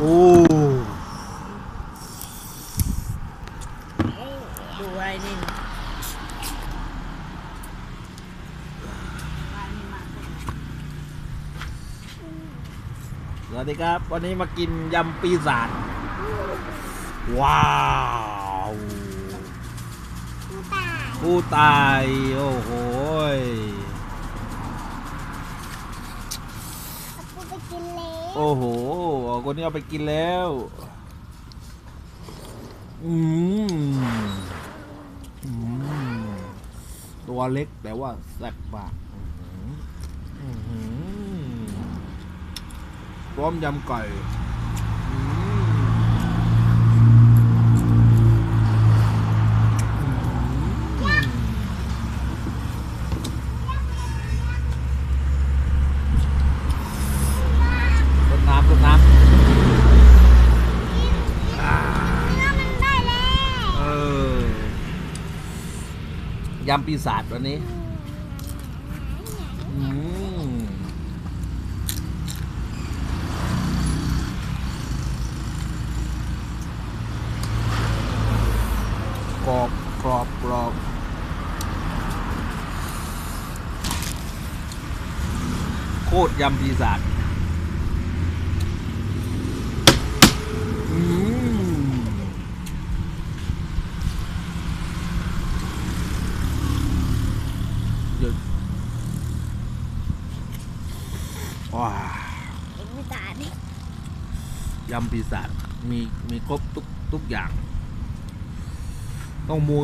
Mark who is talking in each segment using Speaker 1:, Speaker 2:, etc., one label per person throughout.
Speaker 1: โอ้
Speaker 2: ดูอะไรนี่
Speaker 1: สวัสดีครับวันนี้มากินยำปีศาจว้าวผู้ตายโอ้โหโอ้โหคนนี้เอาไปกินแล้วอืมตัวเล็กแต่ว่าแซ่บมากพร้อมยำไก่รดน้ำยำปีศาจวันนี้กรอบโคตรยำปีศาจเยอะว้ายำปีศาจมีครบทุกอย่างต้องมื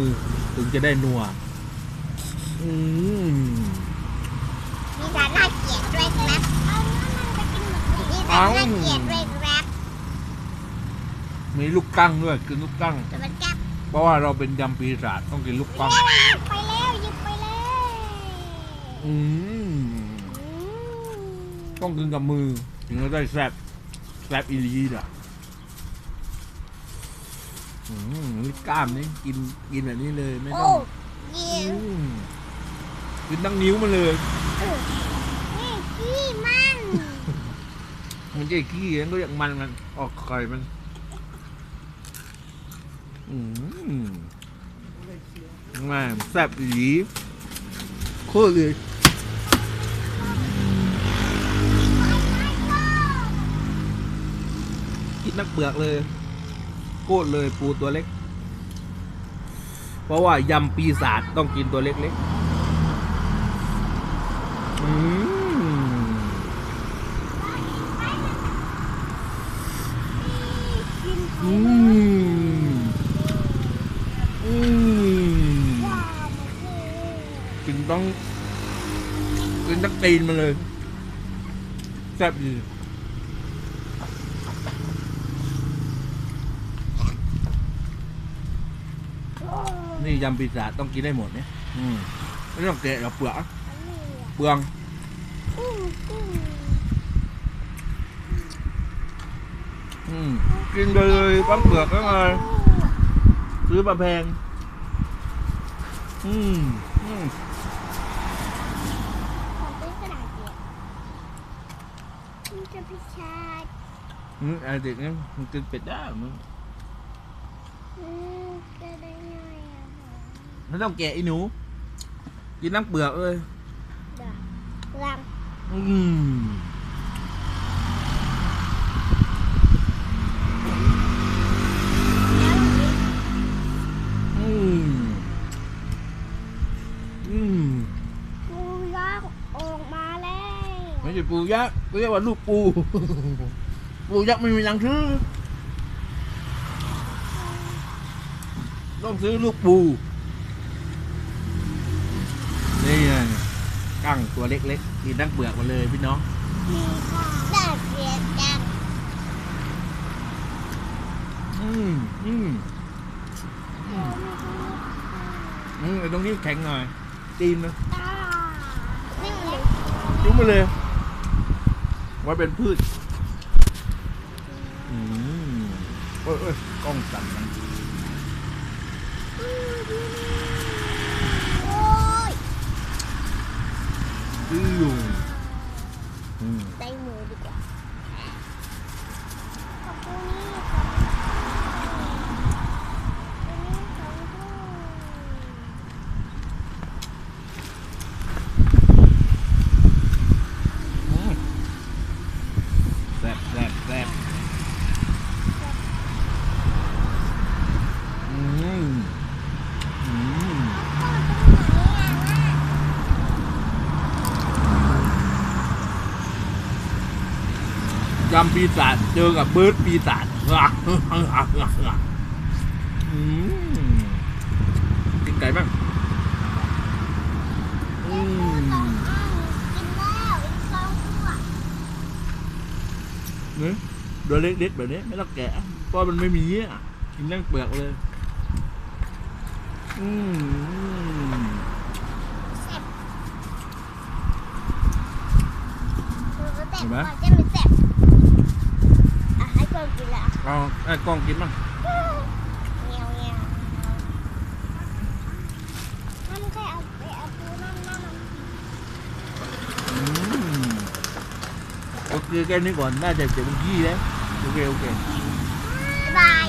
Speaker 1: อถึงจะได้นัว
Speaker 3: มีสารน่าเกลียดด้วยครับมีสารน่าเกลียดด้วยครับ
Speaker 1: มีลูกกั้งด้วยกินลูกกั้ง
Speaker 3: แต่มันจับ
Speaker 1: เพราะว่าเราเป็นยำปีศาจต้องกินลูกกั้ง
Speaker 3: ไปแล้วหยิบไปเลย
Speaker 1: ต้องกินกับมือถึงจะได้แซ่บอีหลีอ่ะนี่กล้ามนี่กินแบบนี้เลยไม่ต้อง
Speaker 3: ยิง
Speaker 1: กินตั้งนิ้วมาเลย
Speaker 3: นี่ขี้มัน
Speaker 1: มันจะขี้มันก็อย่างมันออกไข่มันแม่แซ่บอีหลีโคตรเลยกินนักเปลือกเลยโคตรเลยปูตัวเล็กเพราะว่ายำปีศาจต้องกินตัวเล็กๆกินต้องกินนักตีนมาเลยแซ่บดีนี่ยำปีศาจต้องกินได้หมดเนี่ยไม่ต้องแกะหรอกเปลืองกินไปเลยปั้มเปลือกก็เลยซื้อมาแพง
Speaker 3: จะพิชาด
Speaker 1: ไอเด็กนี่มันกินเป็ดได้มึง
Speaker 3: จะได้ไง
Speaker 1: ไม่ต้องแกะไอ้หนูกินน้ำเปลือกเลย
Speaker 3: รังปูยักษ์ออกมาแล้ว
Speaker 1: ไม่ใช่ปูยักษ์เรียกว่าลูกปูปูยักษ์ไม่มีหนังซื้อต้องซื้อลูกปูนี่ไงกั้งตัวเล็กๆกินทั้งเปลือกมาเลยพี่น้อง
Speaker 3: น่าเกลียดจัง
Speaker 1: ไอ้ตรงนี้แข็งหน่อยตีนนะ
Speaker 3: นิ่งเลย
Speaker 1: จุ๊บมาเลยไว้เป็นพืชโอ้ยกล้องสั่นมันดื้ออยู่
Speaker 3: ใส่มือดีกว่า
Speaker 1: ยำปีศาจเจอกับเบิร์ดปีศาจกินไก่บ้าง
Speaker 3: ต้องกินแล้วอีกสองตัว
Speaker 1: เนี่ยตัวเล็กๆแบบนี้ไม่ต้องแกะเพราะมันไม่มีอ่ะกินนั่งเปลือกเลย
Speaker 3: แซ่บ
Speaker 1: เห็นไหม
Speaker 3: จะไม่แซ่บอ่ะให้กล้องกินละ
Speaker 1: เอาไอ้กล้องกินบ้าง
Speaker 3: เงี้ยวเงี้ยวนั่นแค่เอาไปเอาปูนั่น
Speaker 1: โอเคแค่นี้ก่อนน่าจะเจ็บขี้แล้วโอเค
Speaker 3: บ๊ายบาย